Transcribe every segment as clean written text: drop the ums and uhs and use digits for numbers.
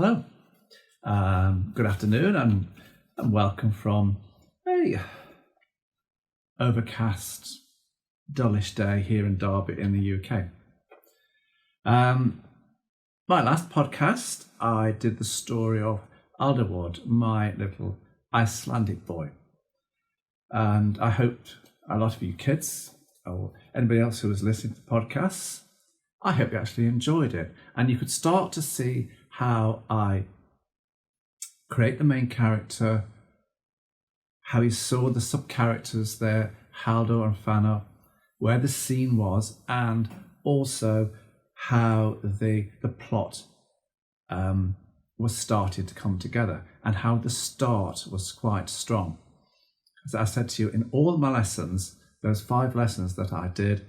Hello, good afternoon, and welcome from a overcast, dullish day here in Derby in the UK. My last podcast, I did the story of Aldeward, my little Icelandic boy, and I hoped a lot of you kids or anybody else who was listening to the podcasts, I hope you actually enjoyed it, and you could start to see how I create the main character, how you saw the sub-characters there, Haldor and Fanna, where the scene was, and also how the plot was started to come together, and how the start was quite strong. As I said to you, in all my lessons, those 5 lessons that I did,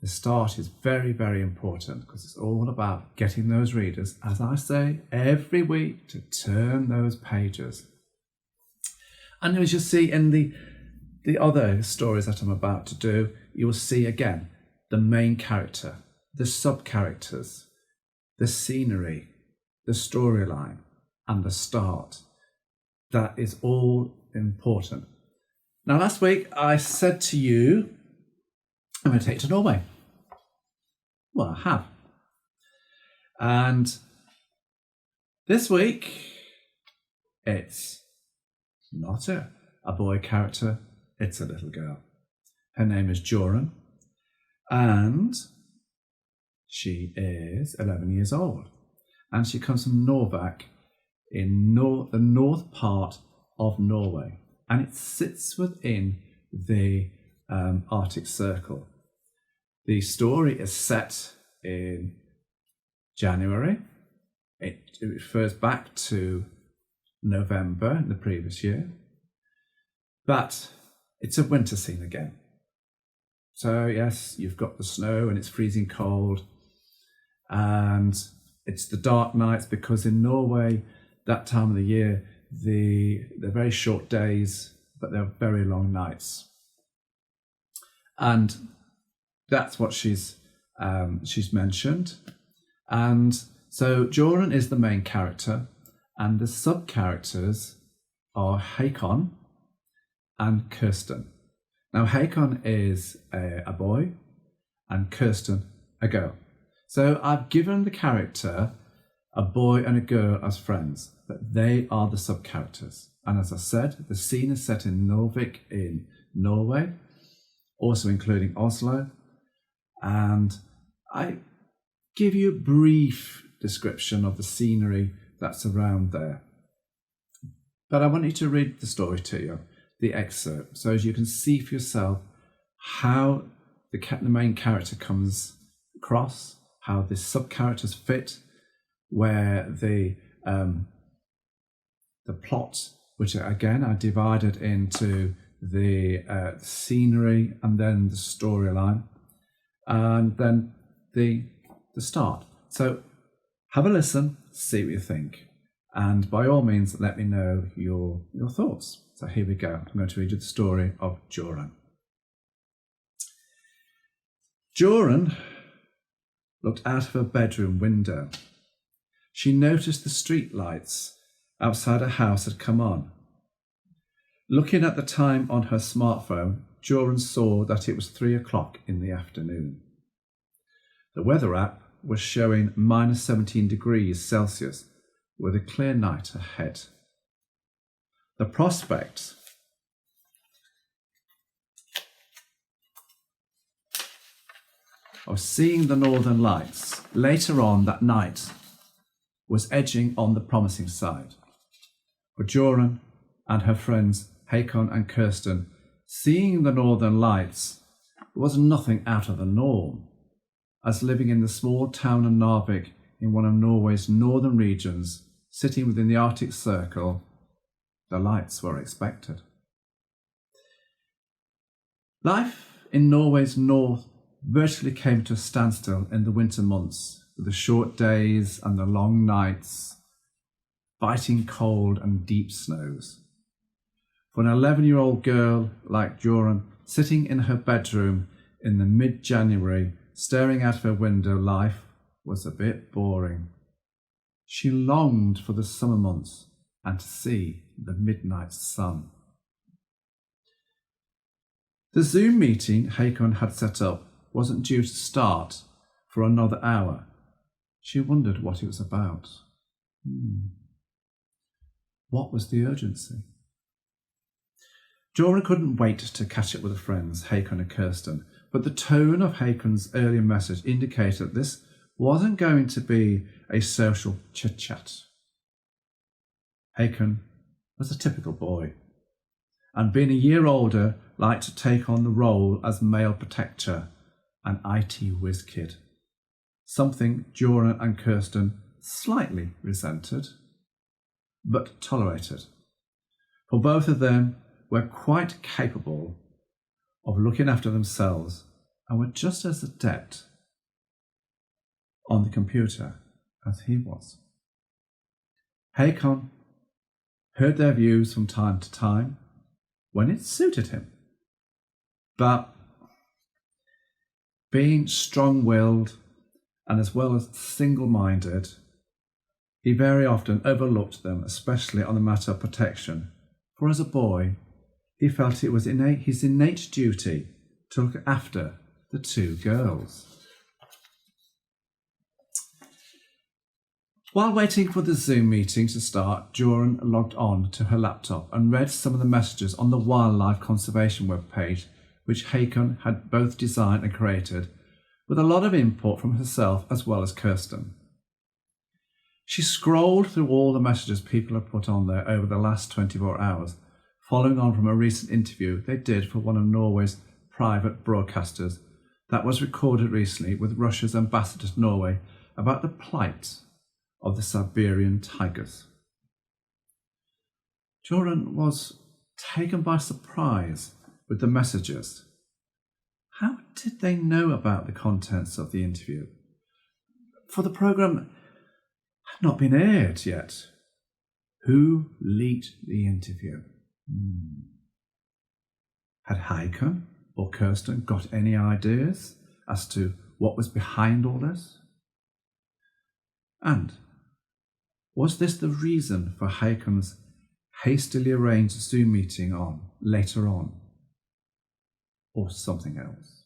the start is very, very important because it's all about getting those readers, as I say every week, to turn those pages. And as you see in the other stories that I'm about to do, you will see again the main character, the sub-characters, the scenery, the storyline, and the start. That is all important. Now, last week I said to you, I'm going to take you to Norway. Well, I have. And this week, it's not a boy character, it's a little girl. Her name is Jorun, and she is 11 years old. And she comes from Narvik in the north part of Norway. And it sits within the Arctic Circle. The story is set in January. It refers back to November in the previous year. But it's a winter scene again. So yes, you've got the snow and it's freezing cold. And it's the dark nights, because in Norway, that time of the year, they're very short days, but they're very long nights. And that's what she's mentioned. And so Jorun is the main character, and the sub-characters are Hakon and Kirsten. Now, Hakon is a boy and Kirsten a girl. So I've given the character a boy and a girl as friends, but they are the sub-characters. And as I said, the scene is set in Narvik in Norway, also including Oslo. And I give you a brief description of the scenery that's around there. But I want you to read the story to you, the excerpt, so as you can see for yourself how the main character comes across, how the sub-characters fit, where the plot, which again I divided into the scenery and then the storyline, and then the start. So have a listen, see what you think, and by all means let me know your thoughts. So here we go. I'm going to read you the story of Jorun. Jorun looked out of her bedroom window. She noticed the street lights outside her house had come on. Looking at the time on her smartphone, Jorun saw that it was 3 o'clock in the afternoon. The weather app was showing minus 17 degrees Celsius with a clear night ahead. The prospect of seeing the northern lights later on that night was edging on the promising side. For Jorun and her friends Hakon and Kirsten, seeing the northern lights was nothing out of the norm, as living in the small town of Narvik in one of Norway's northern regions, sitting within the Arctic Circle, the lights were expected. Life in Norway's north virtually came to a standstill in the winter months, with the short days and the long nights, biting cold and deep snows. For an 11-year-old girl like Jorun, sitting in her bedroom in the mid-January, staring out of her window, life was a bit boring. She longed for the summer months and to see the midnight sun. The Zoom meeting Hakon had set up wasn't due to start for another hour. She wondered what it was about. What was the urgency? Jorun couldn't wait to catch up with her friends, Hakon and Kirsten, but the tone of Hakon's earlier message indicated that this wasn't going to be a social chit-chat. Hakon was a typical boy, and being a year older, liked to take on the role as male protector and IT whiz kid, something Jorun and Kirsten slightly resented, but tolerated, for both of them were quite capable of looking after themselves and were just as adept on the computer as he was. Hakon heard their views from time to time when it suited him, but being strong-willed and as well as single-minded, he very often overlooked them, especially on the matter of protection, for as a boy he felt it was his innate duty to look after the two girls. While waiting for the Zoom meeting to start, Jorun logged on to her laptop and read some of the messages on the wildlife conservation webpage, which Hakon had both designed and created, with a lot of input from herself as well as Kirsten. She scrolled through all the messages people had put on there over the last 24 hours, following on from a recent interview they did for one of Norway's private broadcasters that was recorded recently with Russia's ambassador to Norway about the plight of the Siberian tigers. Jorun was taken by surprise with the messages. How did they know about the contents of the interview? For the programme had not been aired yet. Who leaked the interview? Had Hakon or Kirsten got any ideas as to what was behind all this? And was this the reason for Hakon's hastily arranged Zoom meeting later on? Or something else?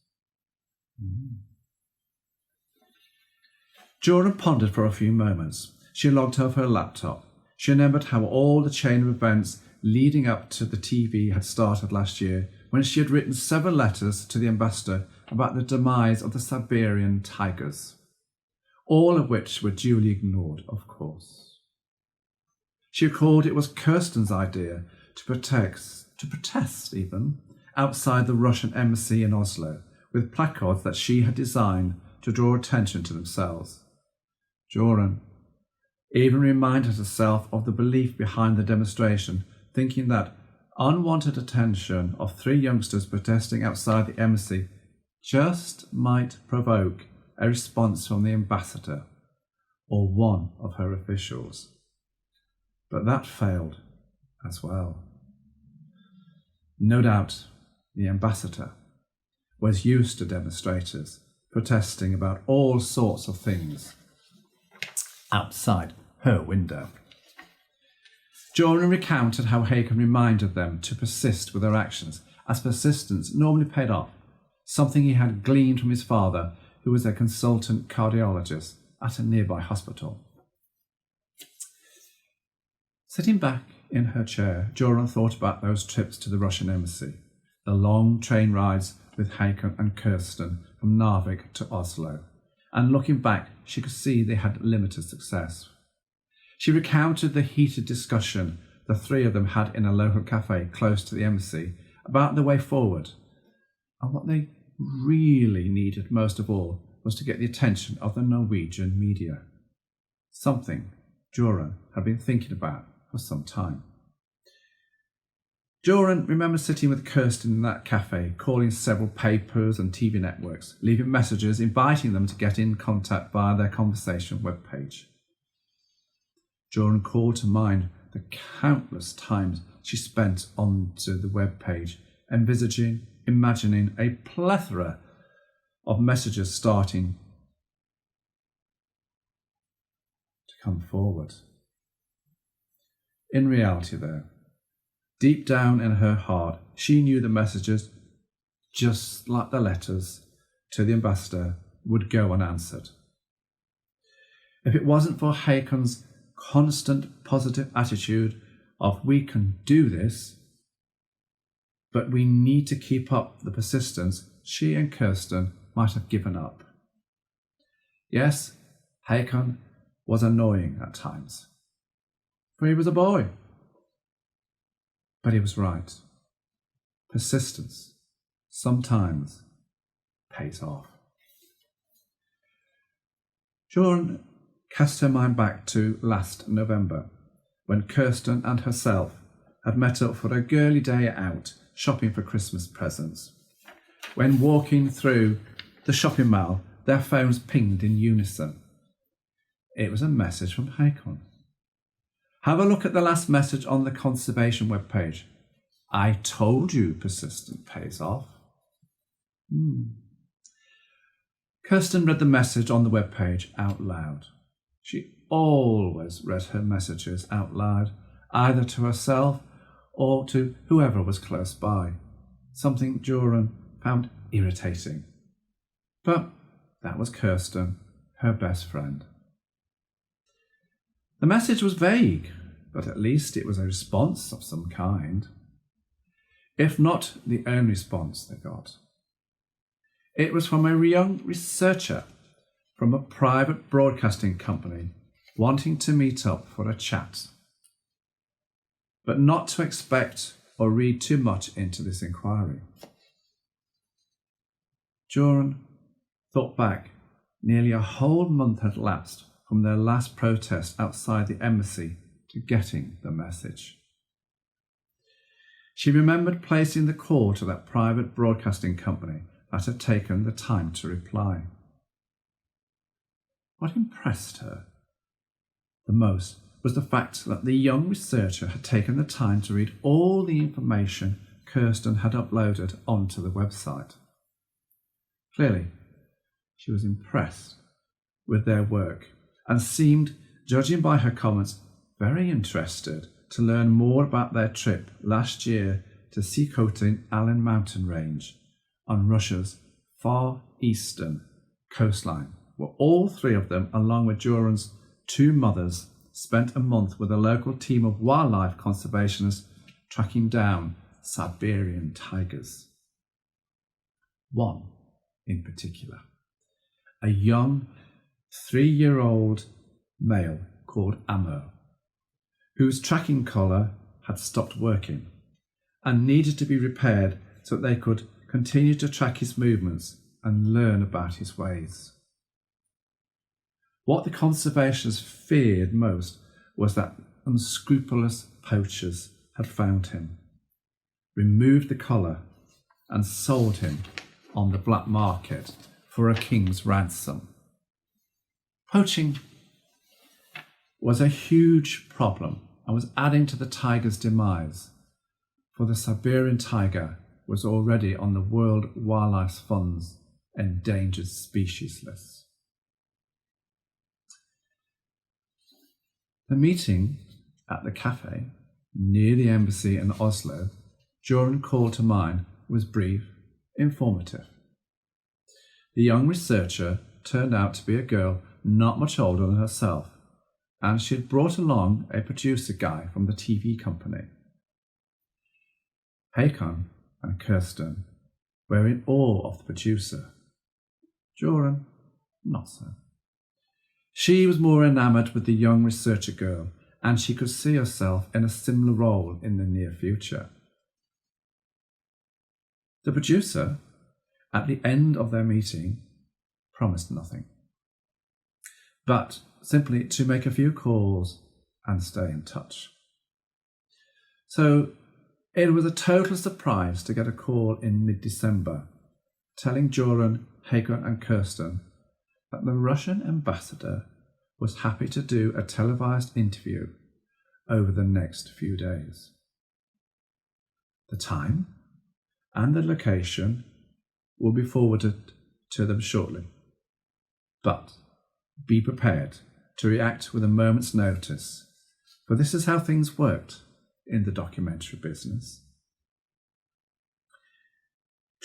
Jorun pondered for a few moments. She logged off her laptop. She remembered how all the chain of events leading up to the TV had started last year, when she had written several letters to the ambassador about the demise of the Siberian tigers, all of which were duly ignored, of course. She recalled it was Kirsten's idea to protest even, outside the Russian embassy in Oslo, with placards that she had designed to draw attention to themselves. Jorun even reminded herself of the belief behind the demonstration, thinking that unwanted attention of 3 youngsters protesting outside the embassy just might provoke a response from the ambassador or one of her officials. But that failed as well. No doubt the ambassador was used to demonstrators protesting about all sorts of things outside her window. Jorun recounted how Hakon reminded them to persist with their actions, as persistence normally paid off, something he had gleaned from his father, who was a consultant cardiologist at a nearby hospital. Sitting back in her chair, Jorun thought about those trips to the Russian embassy, the long train rides with Hakon and Kirsten from Narvik to Oslo, and looking back, she could see they had limited success. She recounted the heated discussion the 3 of them had in a local cafe close to the embassy about the way forward, and what they really needed most of all was to get the attention of the Norwegian media, something Jorun had been thinking about for some time. Jorun remembered sitting with Kirsten in that cafe, calling several papers and TV networks, leaving messages inviting them to get in contact via their conversation webpage. Jorun called to mind the countless times she spent onto the webpage, imagining a plethora of messages starting to come forward. In reality, though, deep down in her heart, she knew the messages, just like the letters to the ambassador, would go unanswered. If it wasn't for Hakon's constant positive attitude of "we can do this, but we need to keep up the persistence," she and Kirsten might have given up. Yes, Hakon was annoying at times, for he was a boy. But he was right. Persistence sometimes pays off. Jorun cast her mind back to last November, when Kirsten and herself had met up for a girly day out shopping for Christmas presents. When walking through the shopping mall, their phones pinged in unison. It was a message from Hakon. Have a look at the last message on the conservation webpage. I told you persistence pays off. Kirsten read the message on the webpage out loud. She always read her messages out loud, either to herself or to whoever was close by, something Jorun found irritating. But that was Kirsten, her best friend. The message was vague, but at least it was a response of some kind, if not the only response they got. It was from a young researcher from a private broadcasting company wanting to meet up for a chat, but not to expect or read too much into this inquiry. Jorun thought back. Nearly a whole month had lapsed from their last protest outside the embassy to getting the message. She remembered placing the call to that private broadcasting company that had taken the time to reply. What impressed her the most was the fact that the young researcher had taken the time to read all the information Kirsten had uploaded onto the website. Clearly, she was impressed with their work and seemed, judging by her comments, very interested to learn more about their trip last year to Sikhotin Allen mountain range on Russia's far eastern coastline, where all three of them, along with Jorun's two mothers, spent a month with a local team of wildlife conservationists tracking down Siberian tigers. One in particular, a young 3-year-old male called Amo, whose tracking collar had stopped working and needed to be repaired so that they could continue to track his movements and learn about his ways. What the conservationists feared most was that unscrupulous poachers had found him, removed the collar, and sold him on the black market for a king's ransom. Poaching was a huge problem and was adding to the tiger's demise, for the Siberian tiger was already on the World Wildlife Fund's endangered species list. The meeting at the cafe near the embassy in Oslo, Jorun called to mind, was brief, informative. The young researcher turned out to be a girl not much older than herself, and she had brought along a producer guy from the TV company. Hakon and Kirsten were in awe of the producer. Jorun, not so. She was more enamoured with the young researcher girl, and she could see herself in a similar role in the near future. The producer, at the end of their meeting, promised nothing, but simply to make a few calls and stay in touch. So it was a total surprise to get a call in mid-December telling Jorun, Hakon and Kirsten that the Russian ambassador was happy to do a televised interview over the next few days. The time and the location will be forwarded to them shortly, but be prepared to react with a moment's notice, for this is how things worked in the documentary business.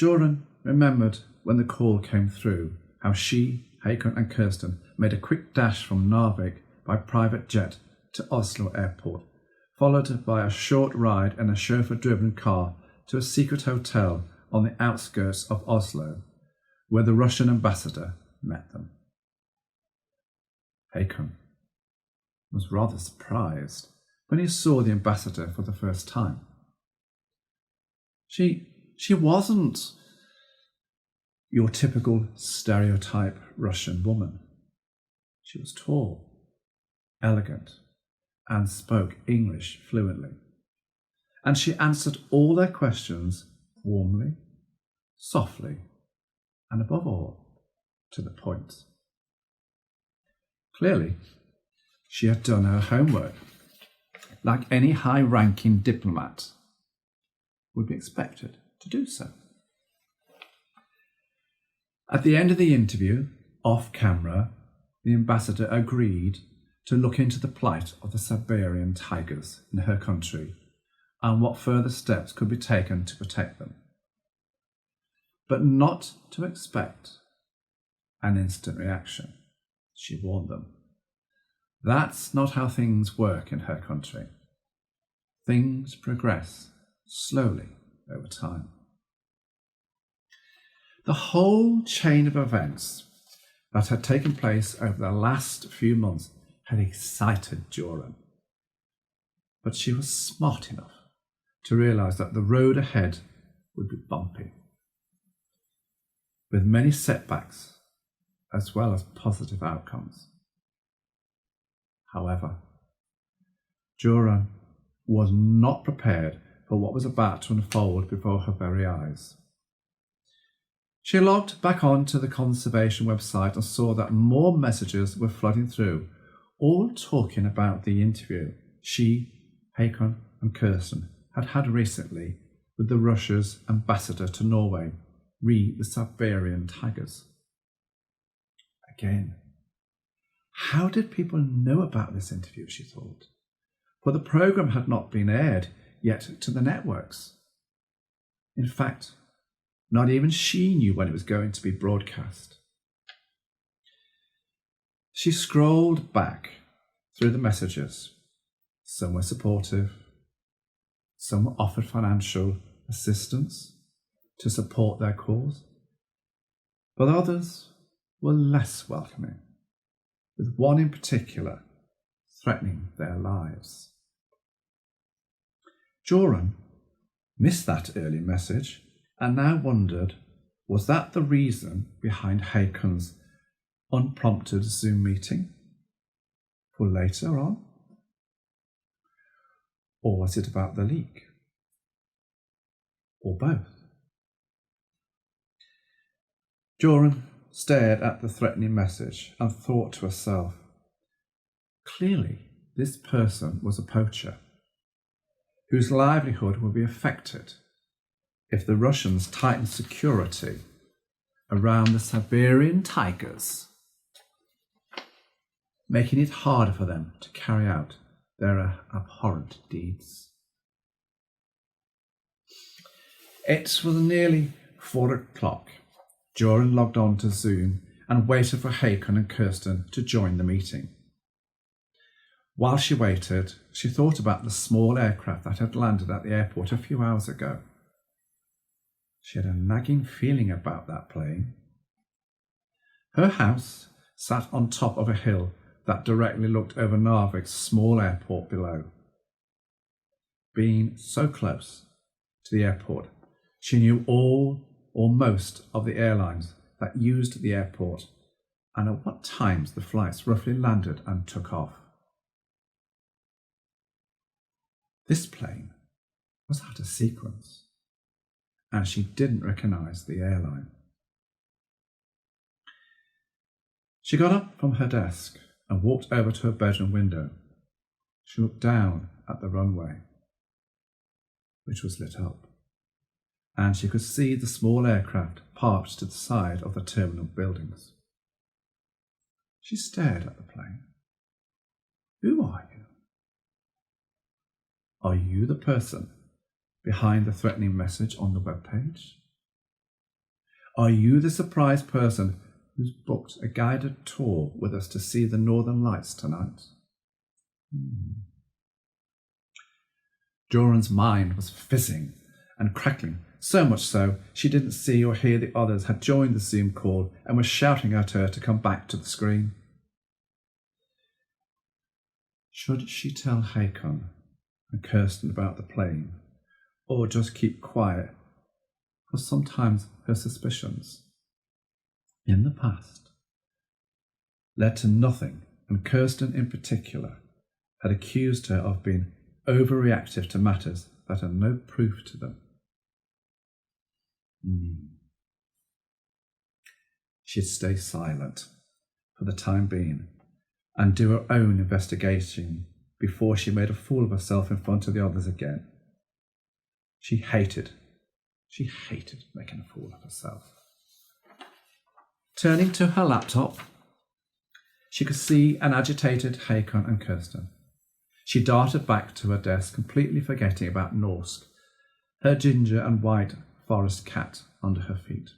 Jorun remembered when the call came through how she, Hakon and Kirsten made a quick dash from Narvik by private jet to Oslo airport, followed by a short ride in a chauffeur-driven car to a secret hotel on the outskirts of Oslo, where the Russian ambassador met them. Hakon was rather surprised when he saw the ambassador for the first time. She wasn't your typical stereotype Russian woman. She was tall, elegant, and spoke English fluently. And she answered all their questions warmly, softly, and above all, to the point. Clearly, she had done her homework, like any high-ranking diplomat would be expected to do so. At the end of the interview, off camera, the ambassador agreed to look into the plight of the Siberian tigers in her country and what further steps could be taken to protect them. But not to expect an instant reaction, she warned them. That's not how things work in her country. Things progress slowly over time. The whole chain of events that had taken place over the last few months had excited Jorun. But she was smart enough to realise that the road ahead would be bumpy, with many setbacks as well as positive outcomes. However, Jorun was not prepared for what was about to unfold before her very eyes. She logged back onto the conservation website and saw that more messages were flooding through, all talking about the interview she, Hakon and Kirsten had had recently with the Russia's ambassador to Norway, re the Siberian tigers. Again, how did people know about this interview, she thought? For the programme had not been aired yet to the networks. In fact, not even she knew when it was going to be broadcast. She scrolled back through the messages. Some were supportive. Some offered financial assistance to support their cause. But others were less welcoming, with one in particular threatening their lives. Jorun missed that early message and now wondered, was that the reason behind Hakon's unprompted Zoom meeting for later on? Or was it about the leak? Or both? Jorun stared at the threatening message and thought to herself, clearly this person was a poacher whose livelihood would be affected if the Russians tightened security around the Siberian tigers, making it harder for them to carry out their abhorrent deeds. It was nearly 4 o'clock. Jorun logged on to Zoom and waited for Hakon and Kirsten to join the meeting. While she waited, she thought about the small aircraft that had landed at the airport a few hours ago. She had a nagging feeling about that plane. Her house sat on top of a hill that directly looked over Narvik's small airport below. Being so close to the airport, she knew all or most of the airlines that used the airport and at what times the flights roughly landed and took off. This plane was out of sequence, and she didn't recognise the airline. She got up from her desk and walked over to her bedroom window. She looked down at the runway, which was lit up, and she could see the small aircraft parked to the side of the terminal buildings. She stared at the plane Who are you? Are you the person behind the threatening message on the webpage? Are you the surprised person who's booked a guided tour with us to see the Northern Lights tonight? Jorun's mind was fizzing and crackling, so much so she didn't see or hear the others had joined the Zoom call and were shouting at her to come back to the screen. Should she tell Hakon and Kirsten about the plane, or just keep quiet? For sometimes her suspicions, in the past, led to nothing, and Kirsten in particular had accused her of being overreactive to matters that had no proof to them. She'd stay silent for the time being and do her own investigation before she made a fool of herself in front of the others again. She hated making a fool of herself. Turning to her laptop, she could see an agitated Hakon and Kirsten. She darted back to her desk, completely forgetting about Norsk, her ginger and white forest cat under her feet.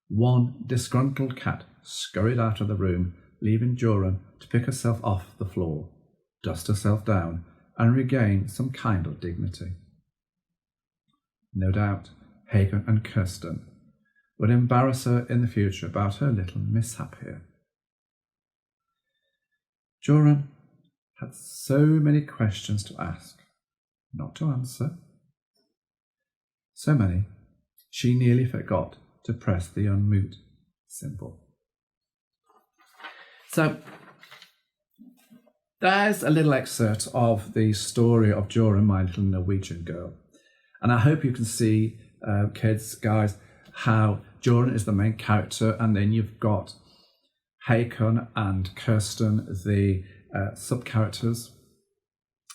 One disgruntled cat scurried out of the room, leaving Jorun to pick herself off the floor, dust herself down, and regain some kind of dignity. No doubt Hakon and Kirsten would embarrass her in the future about her little mishap here. Jorun had so many questions to ask, not to answer. So many, she nearly forgot to press the unmute symbol. So, there's a little excerpt of the story of Jorun, my little Norwegian girl. And I hope you can see, kids, guys, how Jorun is the main character, and then you've got Hakon and Kirsten, the sub-characters.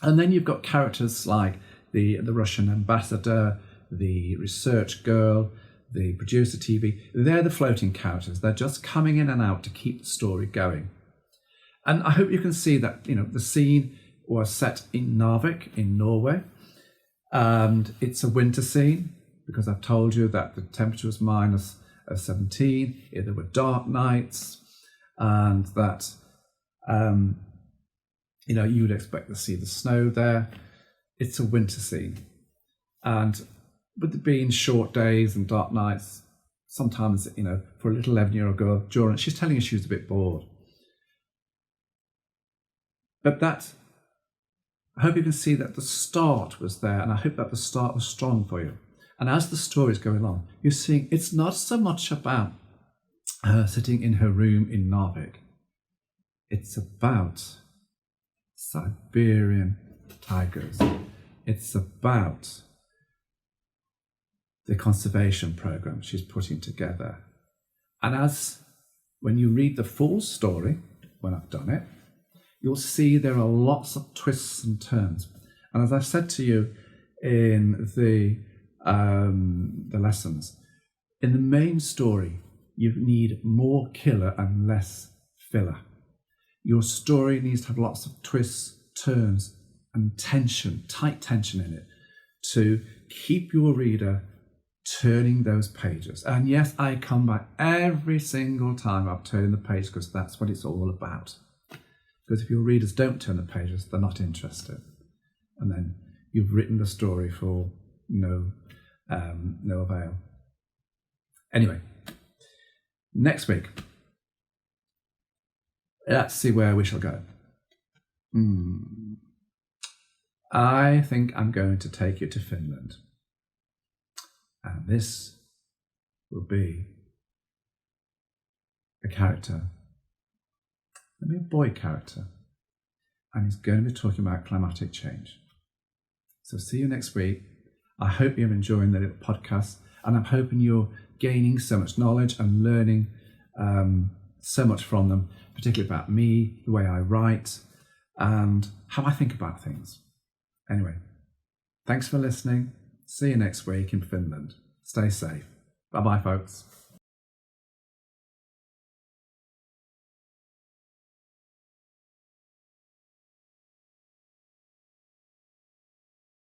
And then you've got characters like the Russian ambassador, the research girl, the producer TV. They're the floating characters. They're just coming in and out to keep the story going. And I hope you can see that, the scene was set in Narvik in Norway. And it's a winter scene, because I've told you that the temperature was minus 17. There were dark nights, and that you would expect to see the snow there. It's a winter scene, and with it being short days and dark nights, sometimes for a little 11-year-old girl, Jorun, she's telling you she was a bit bored. But I hope you can see that the start was there, and I hope that the start was strong for you. And as the story is going on, you're seeing it's not so much about her sitting in her room in Narvik. It's about Siberian tigers. It's about the conservation program she's putting together. And when you read the full story, when I've done it, you'll see there are lots of twists and turns. And as I've said to you in the lessons, in the main story, you need more killer and less filler. Your story needs to have lots of twists, turns, and tension, tight tension in it, to keep your reader turning those pages. And yes, I come back every single time I've turned the page, because that's what it's all about. Because if your readers don't turn the pages, they're not interested. And then you've written the story for no avail. Anyway, next week, let's see where we shall go. I think I'm going to take you to Finland. And this will be a character, maybe a boy character, and he's going to be talking about climatic change. So see you next week. I hope you're enjoying the little podcast, and I'm hoping you're gaining so much knowledge and learning so much from them, particularly about me, the way I write, and how I think about things. Anyway, thanks for listening. See you next week in Finland. Stay safe. Bye-bye, folks.